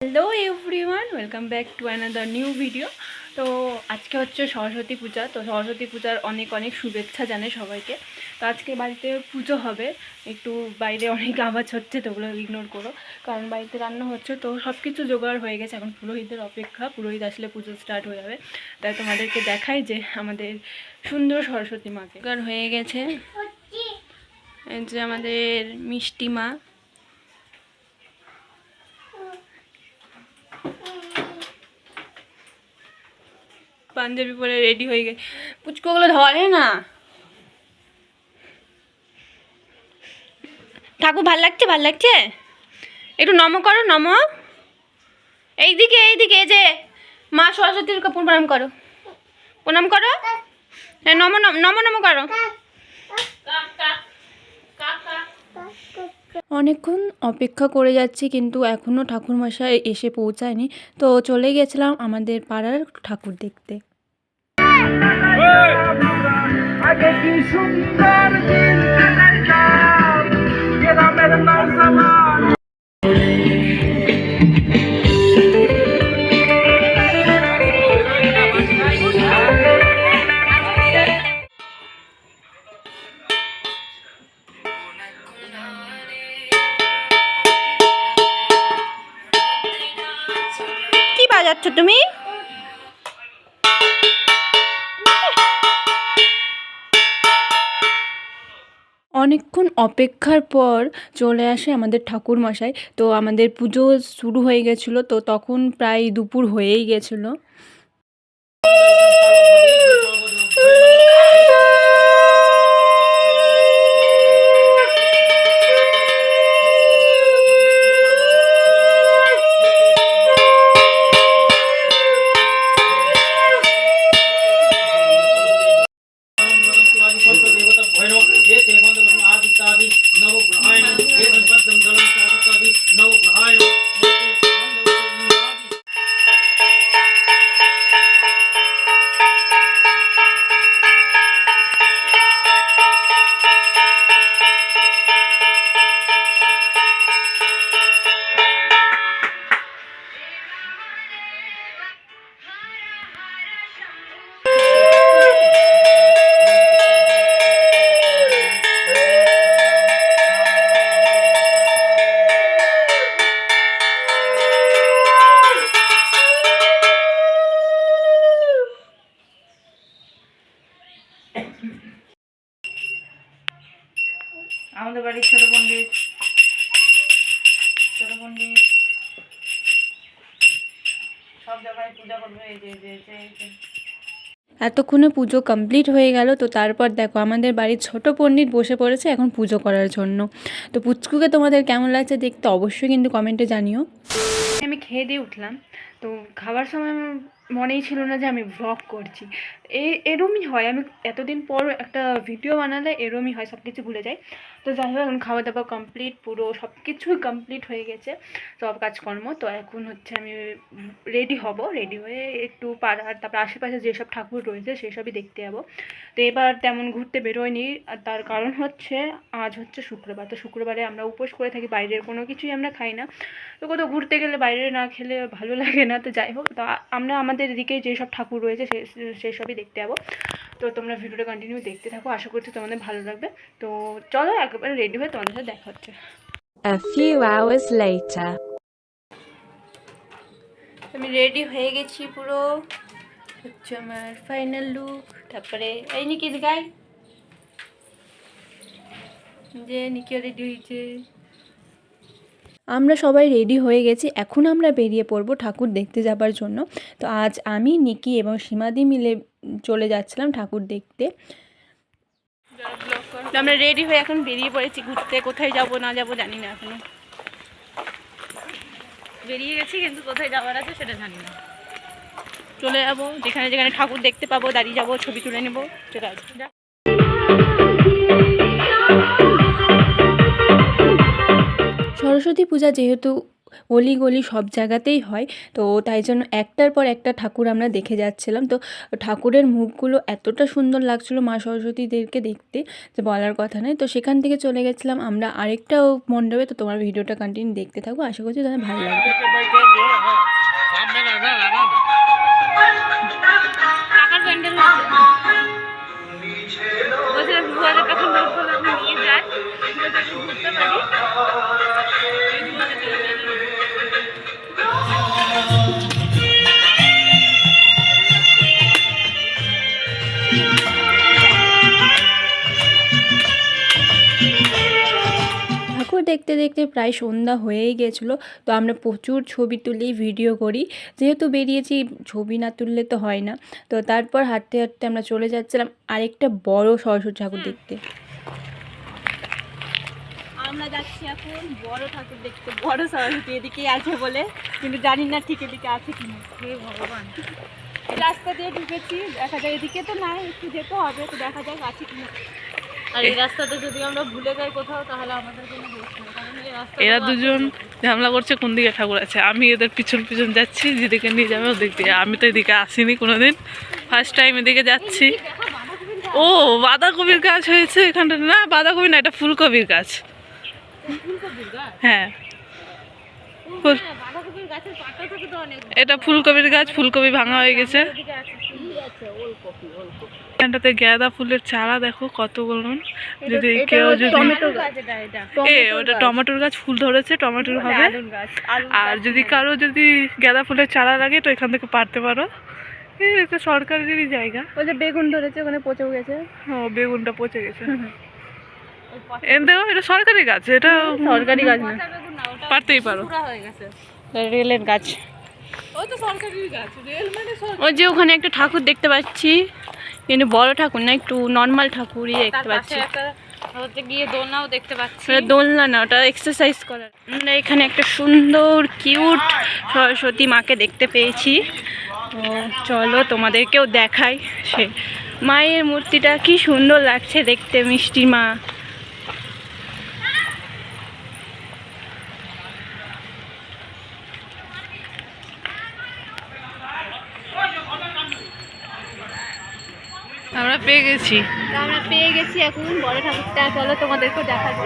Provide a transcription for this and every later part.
Hello everyone, welcome back to another new video. তো আজকে হচ্ছে সরস্বতী পূজা। তো সরস্বতী পূজার অনেক অনেক শুভেচ্ছা জানাই সবাইকে। তো আজকে বাড়িতে পুজো হবে, একটু বাইরে অনেক আওয়াজ হচ্ছে, তো ওগুলো ইগনোর করো, কারণ বাড়িতে রান্না হচ্ছে। তো সব কিছু জোগাড় হয়ে গেছে, এখন পুরোহিতের অপেক্ষা। পুরোহিত আসলে পুজো স্টার্ট হয়ে যাবে। তাই তোমাদেরকে দেখাই যে আমাদের সুন্দর সরস্বতী মাকে জোগাড় হয়ে গেছে। এই যে আমাদের মিষ্টি মা, পাঞ্জাবি পরে রেডি হয়ে গেছে। পুচকোগুলো ধরে না। ঠাকুর ভাল লাগছে, ভাল লাগছে। একটু নম করো, নম। এইদিকে এইদিকে, এই যে মা সরস্বতীর প্রণাম করো, প্রণাম করো। নম নম নম নম করো। অনেকক্ষণ অপেক্ষা করে যাচ্ছি, কিন্তু এখনও ঠাকুরমশাই এসে পৌঁছায়নি। তো চলে গেছিলাম আমাদের পাড়ার ঠাকুর দেখতে। আগে কি সুন্দর দিন কাটাইতাম, গ্রামের নওজওয়ান। কি বাজাচ্ছ তুমি? অনেকক্ষণ অপেক্ষার পর চলে আসে আমাদের ঠাকুরমশাই। তো আমাদের পুজো শুরু হয়ে গেছিলো, তো তখন প্রায় দুপুর হয়েই গেছিলো। আমাদের বাড়ির ছোট পণ্ডিত সব জায়গায় পূজা করবে। এই যে এতক্ষণে পুজো কমপ্লিট হয়ে গেল। তো তারপর দেখো আমাদের বাড়ির ছোট পণ্ডিত বসে পড়েছে এখন পুজো করার জন্য। তো পুচকুকে তোমাদের কেমন লাগছে দেখতে অবশ্যই কিন্তু কমেন্টে জানিও। আমি খেয়ে দিয়ে উঠলাম। তো খাবার সময় আমার মনেই ছিল না যে আমি ভ্লগ করছি। এরমই হয়, আমি এতদিন পর একটা ভিডিও বানালে এরমই হয়, সব কিছু ভুলে যাই। তো যাই হোক, এখন খাওয়া দাওয়া কমপ্লিট, পুরো সব কিছুই কমপ্লিট হয়ে গেছে, সব কাজকর্ম। তো এখন হচ্ছে আমি রেডি হব, রেডি হয়ে একটু পাড়ার তারপর আশেপাশে যেসব ঠাকুর রয়েছে সেসবই দেখতে যাবো। তো এবার তেমন ঘুরতে বেরোয়নি, আর তার কারণ হচ্ছে আজ হচ্ছে শুক্রবার। তো শুক্রবারে আমরা উপোস করে থাকি, বাইরের কোনো কিছুই আমরা খাই না। তো কোথাও ঘুরতে গেলে বাইরে না খেলে ভালো লাগে না। তো যাই হোক, তো আমরা আমাদের এদিকে যেসব ঠাকুর রয়েছে সেসবই দেখতে যাবো। তো তোমরা ভিডিওটা কন্টিনিউ দেখতে থাকো, আশা করছি তোমাদের ভালো লাগবে। তো চলো একবারে রেডি হয়ে তোমাদের সাথে দেখা হচ্ছে। A few hours later. আমি রেডি হয়ে গেছি পুরো, হচ্ছে আমার ফাইনাল লুক। তারপরে এই নিকি গাই, যে নিকিও রেডি হয়েছে। আমরা সবাই রেডি হয়ে গেছি, এখন আমরা বেরিয়ে পড়বো ঠাকুর দেখতে যাবার জন্য। তো আজ আমি, নিকি এবং সীমাদি মিলে চলে যাচ্ছিলাম ঠাকুর দেখতে। আমরা রেডি হয়ে এখন বেরিয়ে পড়েছি ঘুরতে। কোথায় যাব না যাব জানি না, এখনো বেরিয়ে গেছি, কিন্তু কোথায় যাওয়ার আছে সেটা জানি না। চলে যাবো, যেখানে যেখানে ঠাকুর দেখতে পাবো দাঁড়িয়ে যাবো, ছবি তুলে নেবো, চলে আসবো। সরস্বতী পূজা যেহেতু অলি গলি সব জায়গাতেই হয়। তো তাই জন্য একটার পর একটা ঠাকুর আমরা দেখে যাচ্ছিলাম। তো ঠাকুরের মুখগুলো এতটা সুন্দর লাগছিলো মা সরস্বতীদেরকে দেখতে যে বলার কথা নয়। তো সেখান থেকে চলে গেছিলাম আমরা আরেকটাও মণ্ডপে। তো তোমার ভিডিওটা কন্টিনিউ দেখতে থাকো, আশা করছি তোমাদের ভালো লাগবে। টাকার প্যান্ডেল হচ্ছে বলছিলাম 2000 টাকা নোট গুলো আপনি নিয়ে যান ঘুরতে পারি। ঠাকুর দেখতে দেখতে প্রায় সন্ধ্যা হয়েই গেছিলো। তো আমরা প্রচুর ছবি তুলি, ভিডিও করি, যেহেতু বেরিয়েছি ছবি না তুললে তো হয় না। তো তারপর হাঁটতে হাঁটতে আমরা চলে যাচ্ছিলাম আরেকটা বড় সরস্বতী ঠাকুর দেখতে। আমরা যাচ্ছি এখন বড় ঠাকুর দেখতে, বড় সরস্বতী এদিকে আছে বলে, কিন্তু জানি না ঠিক এদিকে আছে কিনা। হে ভগবান, রাস্তা দিয়ে ঢুকেছি, দেখা যায় এদিকে তো নাই, একটু যেতে হবে, তো দেখা যাক আছে কিনা। আর এই রাস্তাতে যদি আমরা ভুলে যাই কোথাও তাহলে আমাদের জন্য দোষ নেই, কারণ এই রাস্তা এরা দুজন ঝামেলা করছে কোন দিকে ঠাকুর আছে। আমি এদের পিছন পিছন যাচ্ছি, যেদিকে নিয়ে যাবে ওদিক দিয়ে। আমি তো এদিকে আসিনি কোনোদিন, ফার্স্ট টাইম এদিকে যাচ্ছি। ও বাঁধাকপির গাছ হয়েছে এখানটা। না বাঁধাকপি না, এটা ফুলকপির গাছ। হ্যাঁ বাঁধাকপির গাছের পাতা থেকে তো অনেক এটা ফুলকপির গাছ, ফুলকপি ভাঙা হয়ে গেছে। দিকে আছে, ওলকপি। এখানটাতে গাঁদা ফুলের চারা দেখো কতগুলো। যদি কেউ যদি টমেটোর গাছ, এটা ওটা টমেটোর গাছ, ফুল ধরেছে, টমেটোর হবে। আলুর গাছ, আর যদি কারো যদি গাঁদা ফুলের চারা লাগে তো এখান থেকে পারতে পারো। এটা সরকারেরই জায়গা। ওই যে বেগুন ধরেছে, ওখানে পচেও গেছে। ও বেগুনটা পচে গেছে। দেখো এটা সরকারি গাছ, এটা সরকারি গাছ না, পারতেই পারো। হয়ে গেছে। রেলের গাছ। ও তো সরকারি গাছ, রেল মানে ওই যে ওখানে একটা ঠাকুর দেখতে পাচ্ছি, কিন্তু বড় ঠাকুর না, একটু নর্মাল ঠাকুরই দেখতে পাচ্ছি। হচ্ছে গিয়ে দোলনাও দেখতে পাচ্ছি। ওটা দোলনা না, ওটা এক্সারসাইজ করার। আমরা এখানে একটা সুন্দর কিউট সরস্বতী মাকে দেখতে পেয়েছি। তো চলো তোমাদেরকেও দেখাই। সে মায়ের মূর্তিটা কি সুন্দর লাগছে দেখতে, মিষ্টি মা। আমরা পেয়ে গেছি। তো আমরা পেয়ে গেছি এখন বড় ঠাকুরটা, চলো তোমাদেরকেও দেখাবো।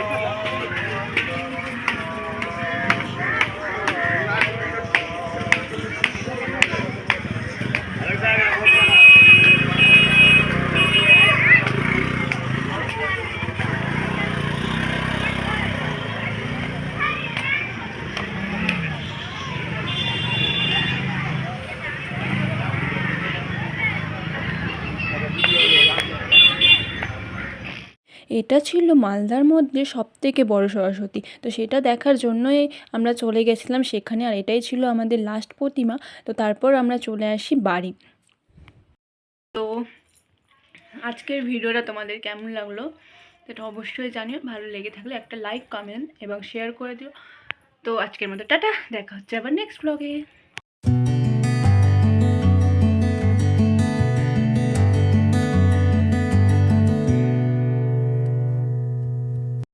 এটা ছিল মালদার মধ্যে সবথেকে বড় সরস্বতী। তো সেটা দেখার জন্যই আমরা চলে গেছিলাম সেখানে, আর এটাই ছিল আমাদের লাস্ট প্রতিমা। তো তারপর আমরা চলে আসি বাড়ি। তো আজকের ভিডিওটা তোমাদের কেমন লাগলো সেটা অবশ্যই জানিও। ভালো লেগে থাকলে একটা লাইক, কমেন্ট এবং শেয়ার করে দিও। তো আজকের মতো টাটা, দেখা হচ্ছে আবার নেক্সট ব্লগে।